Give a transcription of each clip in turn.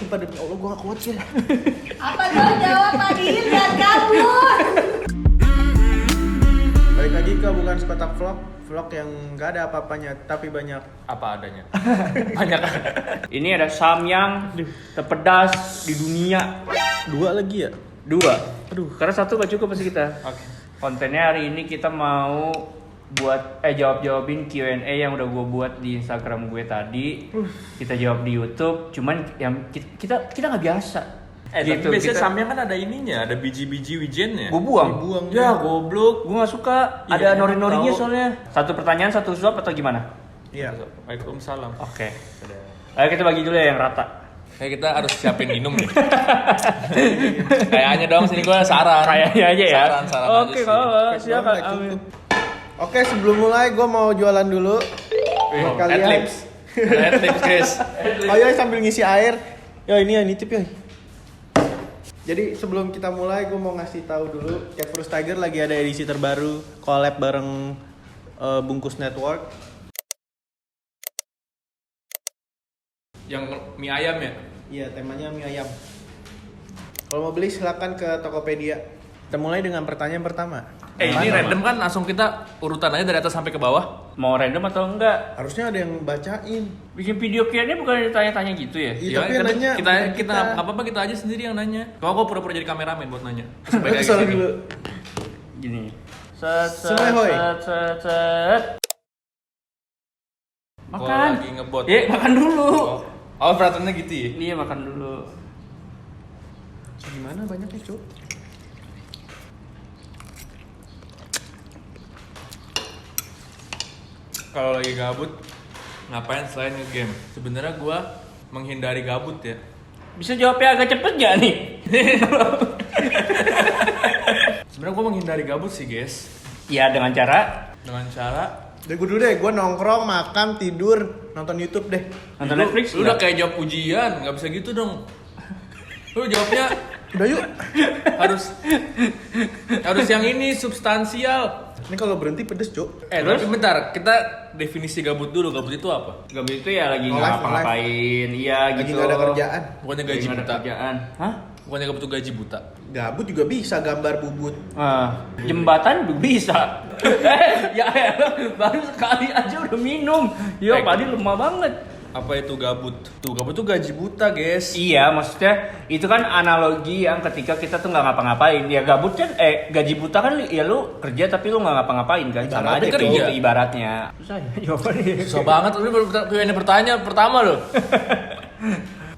sumpah demi Allah gue gak kuat sih. Apa dong jawab Adil dan kabur. Balik lagi ke bukan sekotak vlog yang gak ada apa-apanya tapi banyak apa adanya. Banyak. Ini ada samyang terpedas di dunia. 2 lagi ya? 2. Aduh, karena 1 gak cukup pasti kita. Oke. Kontennya hari ini kita mau buat jawab-jawabin Q&A yang udah gue buat di Instagram gue tadi. Kita jawab di YouTube. Cuman yang kita nggak biasa. Tapi biasanya samyang kan ada ininya, ada biji-biji wijennya. Gue buang. Ya goblok. Gue nggak suka. Iya, Ada nori-norinya tahu. soalnya. 1 pertanyaan 1 suap atau gimana? Iya. Waalaikumsalam. Oke. Ayo kita bagi dulu ya yang rata. Kayak kita harus siapin minum nih. Kayaknya dong sini gue saran. Kayaknya aja ya. Saran Oke, aja sih. kalau siapa? Gak cukup. Oke, sebelum mulai gue mau jualan dulu buat kalian. Adlibs. Adlibs guys. Oh ya, sambil ngisi air. Ya ini ya nitip ya. Jadi sebelum kita mulai gue mau ngasih tahu dulu Cat Fruit Tiger lagi ada edisi terbaru collab bareng Bungkus Network. Yang mie ayam ya? Iya, temanya mie ayam. Kalau mau beli silakan ke Tokopedia. Kita mulai dengan pertanyaan pertama. Ini random kan langsung kita urutan aja dari atas sampai ke bawah. Mau random atau enggak? Harusnya ada yang bacain. Bikin video Q&A bukan ditanya-tanya gitu ya? Iya, tapi yang nanya kita bukan kita apa-apa kita aja sendiri yang nanya. Kalau gue pura-pura jadi kameramen buat nanya. Oke, sorry dulu. Gini. Set. Semehoy. Gua Makan. lagi ngebot. Makan dulu. Oh, peraturannya gitu ya? Iya, makan dulu. Gimana banyaknya, Cuk? Kalau lagi gabut ngapain selain nge-game? Sebenarnya gua menghindari gabut ya. Bisa jawabnya agak cepet gak nih? Sebenarnya gua menghindari gabut sih, guys. Ya, dengan cara Dengan cara Dari gue dulu deh, gue nongkrong, makan, tidur, nonton YouTube deh. nonton Netflix. lu udah kayak jawab ujian, nggak bisa gitu dong. Lu jawabnya Udah yuk. harus yang ini substansial. Ini kalau berhenti pedes, Cuk. Tapi bentar, kita definisi gabut dulu. Gabut itu apa? Gabut itu ya lagi No nggak life, ngapa-ngapain. Iya Lagi gitu. gak ada kerjaan. Bukannya Lagi gaji nggak ada buta. kerjaan. Hah? Bukannya gabut tuh gaji buta. Gabut juga bisa gambar bubut. Jembatan juga bisa. Ya baru sekali aja udah minum. Yo, Padi lemah banget. Apa itu gabut? Tuh, gabut tuh gaji buta, guys. Iya, maksudnya itu kan analogi yang ketika kita tuh nggak ngapa-ngapain. Ya gabut kan, gaji buta kan ya lu kerja tapi lu nggak ngapa-ngapain kan. Sama aja Ibaratnya kayak kerja. gitu ibaratnya. Susah ya jawabannya. Susah banget, ini baru pertanyaan pertama loh.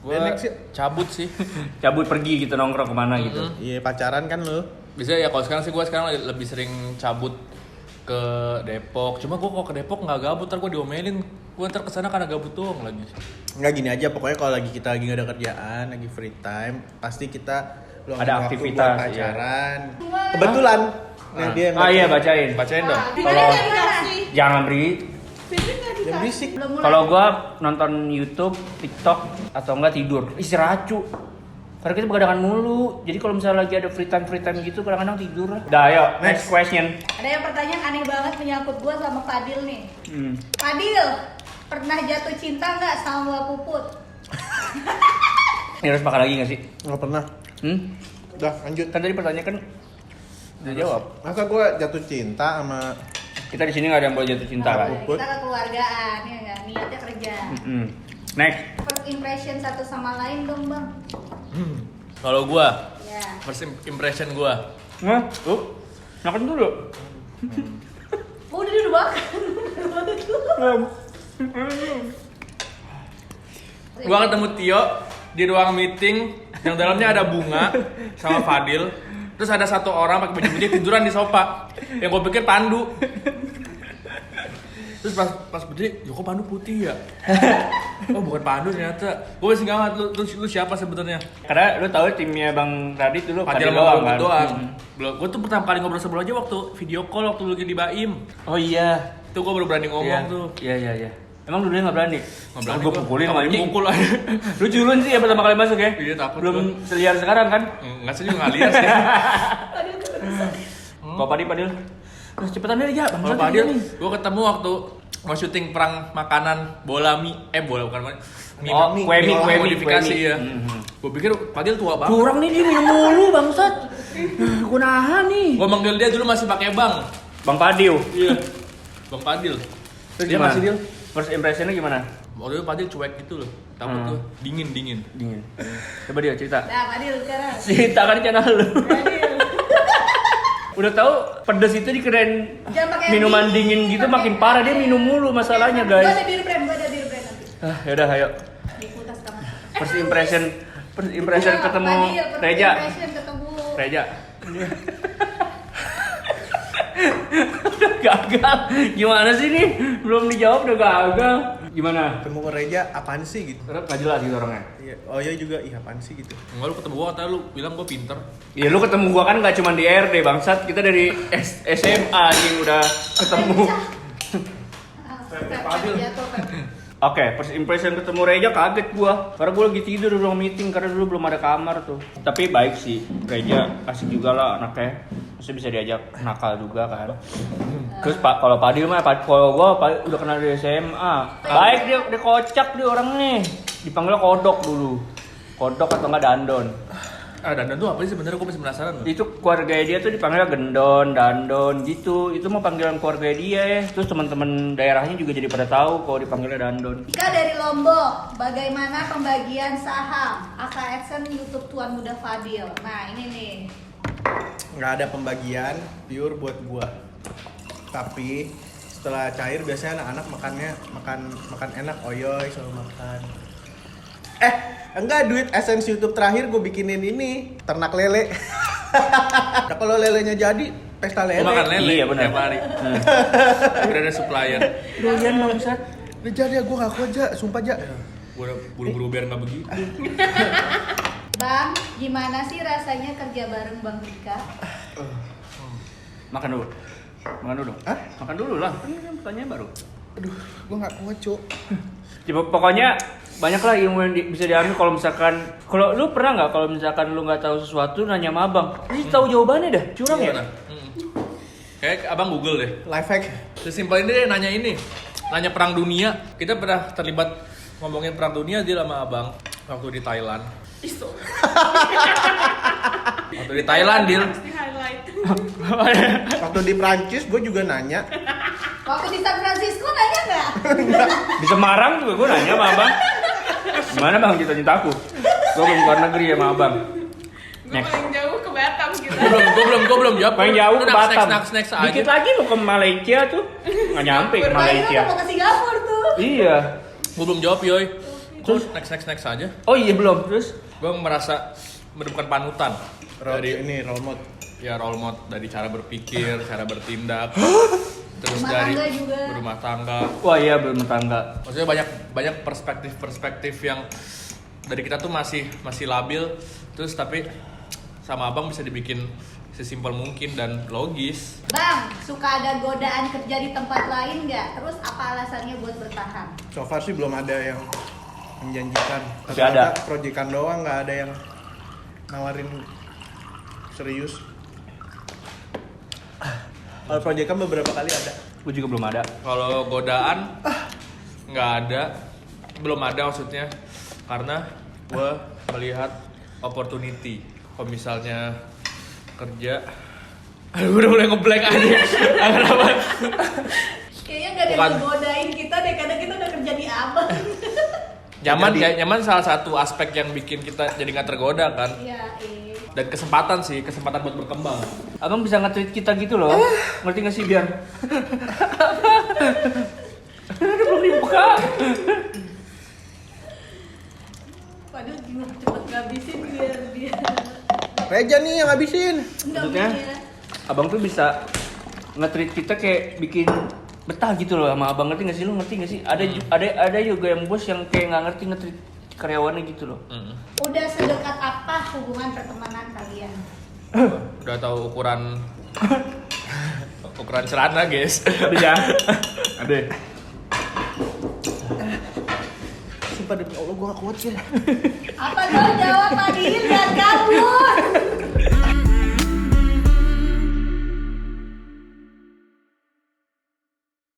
Gua Next yuk. cabut sih. Cabut pergi gitu nongkrong kemana gitu. Iya, pacaran kan lo. Bisa ya kalau sekarang sih gue sekarang lebih sering cabut ke Depok. Cuma gue kalau ke Depok nggak gabut, ntar gue diomelin. Gue ntar kesana karena gabut doang lagi. Nggak gini aja, pokoknya kalau kita lagi nggak ada kerjaan, lagi free time, pasti kita luangin Ada waktu aktivitas, buat pacaran. Kebetulan. Nah, dia yang Iya bacain. Bacain dong. Kalau Nggak dikasih. jangan beri. Fitri nggak Yang berisik. Belum mulai. Kalau gua nonton YouTube, TikTok atau enggak tidur, istirahat cu. Karena kita begadang mulu. Jadi kalau misalnya lagi ada free time gitu kadang-kadang tidur lah. Dah, ayo next question. Ada yang pertanyaan aneh banget menyangkut gua sama Fadil nih. Hmm. Fadil, pernah jatuh cinta nggak sama Mbak Puput? Ini harus makan lagi nggak sih? Nggak pernah. Udah, lanjut. Kan tadi pertanyaan kan udah jawab. Masa gue jatuh cinta sama Kita di sini nggak ada yang boleh jatuh cinta kan? Puput. Kita kekeluargaan, ya nggak? Niatnya kerja. Next. First impression satu sama lain dong bang. Kalau gue, Ya. first impression gue, Nah, tuh. Makan dulu. Oh, udah makan. gue ketemu Tio di ruang meeting yang dalamnya ada bunga sama Fadil. Terus ada satu orang pakai baju putih tiduran di sofa. Yang gue pikir Pandu. Terus pas berdiri, ya kok Pandu putih ya? Oh bukan Pandu ternyata. Gue masih nggak ngerti lu siapa sebenarnya? Karena lu tahu timnya Bang Radit dulu Fadil doang sama kan? Bang doang. Belum. Gue tuh pertama kali ngobrol sebelum aja waktu video call waktu lu lagi di Baim. Oh iya. Itu gue baru berani ngomong tuh. Iya. Emang dulunya nggak berani? Nggak berani Gue gua. pukulin sama Takut anjing. dipukul aja. Lu culun sih ya pertama kali masuk ya? Iya, takut Belum seliar sekarang kan? Enggak sih juga nggak lihat sih. Kok Padil? Nah, cepetan deh ya, Bang. Kalau Fadil, gue ketemu waktu mau syuting perang makanan bola mie, bola bukan mie. Oh, mie. kue mie, kue mie, modifikasi kue mie. ya. Gue pikir Fadil tua banget. Kurang nih dia minum mulu bangsat. Gue nahan nih. Gue manggil dia dulu masih pakai bang. Bang Padil. Iya. Bang Fadil. Terus Dia gimana? masih Dil? First impressionnya gimana? Waktu itu Fadil cuek gitu loh. Takut tuh dingin. Dingin. Coba dia cerita. Nah, Fadil sekarang. Cerita kan channel lu. Fadil. Udah tahu pedes itu dikirain Jangan pakai minuman mie, dingin gitu pakai makin parah, dia minum mulu masalahnya Gua guys. ada biru brand nanti. Yaudah ayo. Di kulkas kamar. First impression Iya, ketemu Fadil, first Reja. impression ketemu. Reja. Gagal. Gimana sih nih? Belum dijawab udah gagal. Gimana? Ketemu Reja apaan sih gitu? Gak jelas gitu orangnya. Iya. Oh iya juga, iya apaan sih gitu. Enggak, lu ketemu gue kata lu bilang gue pinter. Iya lu ketemu gua kan gak cuma di RD bangsat, kita dari SMA yang udah ketemu. Fadil. Jatuh, Pak. Oke, first impression ketemu Reja kaget gua. Karena gua lagi tidur di ruang meeting karena dulu belum ada kamar tuh. Tapi baik sih, Reja asik juga lah anaknya. Masih bisa diajak nakal juga kan. Terus Pak, kalau Padil mah kalau gua udah kenal dari SMA. Baik dia kocak dia orangnya. Dipanggilnya kodok dulu. Kodok atau enggak dandon. Dan tuh apa sih sebenarnya gue masih penasaran loh. Itu keluarga dia tuh dipanggilnya gendon, dandon gitu. Itu mah panggilan keluarga dia ya. Terus teman-teman daerahnya juga jadi pada tahu kalau dipanggilnya dandon. Ika dari Lombok, bagaimana pembagian saham AKSN YouTube Tuan Muda Fadil? Nah ini nih. Nggak ada pembagian, pure buat gua. Tapi setelah cair biasanya anak-anak makan enak, oyoy selalu makan. Enggak, duit AdSense YouTube terakhir gue bikinin ini ternak lele. Nah, kalau lelenya jadi pesta lele. Gue makan lele Iya, benar. tiap hari. Udah ada supplier. Doyan bangsat. Udah jadi gue gak kuat aja, sumpah aja. Gue udah buru-buru biar nggak begitu. Bang, gimana sih rasanya kerja bareng Bang Rika? Makan dulu. Makan dulu. Hah? Makan dulu lah. Kan pertanyaan baru. Aduh, gue gak kuat cuk. Pokoknya banyak lah ilmu yang bisa diambil kalau lu pernah nggak kalau misalkan lu nggak tahu sesuatu nanya sama abang, ini tahu jawabannya dah, curang ya? Gimana? Kayak abang Google deh. Life hack. Sesimpel ini deh nanya perang dunia. Kita pernah terlibat ngomongin perang dunia dia sama abang waktu di Thailand. Waktu di Thailand Dil. Waktu di Prancis gue juga nanya. Waktu di San Francisco nanya nggak? Di Semarang juga gue nanya sama abang, gimana bang cita-citaku? Gue belum keluar negeri ya sama abang. Gue paling jauh ke Batam gitu. Gue belum jawab. Paling jauh ke Batam. Next aja. Dikit lagi lu ke Malaysia tuh, nggak nyampe ke Tadi lu Malaysia. mau ke Singapura tuh. Iya. Gue belum jawab yoi. Terus? Next aja. Oh iya belum terus. Gue merasa menemukan panutan Ini role mode. ya role model dari cara berpikir, cara bertindak, terus Rumah dari tangga juga. berumah tangga. Wah iya belum tangga. Maksudnya banyak perspektif yang dari kita tuh masih labil, terus tapi sama abang bisa dibikin sesimpel mungkin dan logis. Bang, suka ada godaan kerja di tempat lain nggak? Terus apa alasannya buat bertahan? So far sih belum ada yang menjanjikan. Masih ada. Proyekan doang, nggak ada yang nawarin serius. Kalau proyekan beberapa kali ada. Gue juga belum ada. Kalau godaan nggak ada, belum ada maksudnya, karena gue melihat opportunity. Kalau misalnya kerja, aduh udah mulai ngeblank aja. Kenapa? Kayaknya nggak ada yang Bukan. ngegodain kita deh, karena kita udah kerja di abang. Nyaman salah satu aspek yang bikin kita jadi nggak tergoda kan. Iya, Dan kesempatan buat berkembang. Abang bisa nge-treat kita gitu loh. Ngerti gak sih biar? Udah belum dibuka. Waduh, gimana cepet ngabisin biar Reja nih yang habisin. Maksudnya? Abang tuh bisa nge-treat kita kayak bikin betah gitu loh sama abang, ngerti gak sih? Lu ngerti gak sih? Ada juga yang bos yang kayak nggak ngerti nge-treat karyawannya gitu loh. Udah sedekat apa hubungan pertemanan kalian? Udah tahu ukuran celana guys. Ada ya? Ada. Sumpah demi Allah gue gak kuat ya. Apa dong jawab Fadil dan kabur?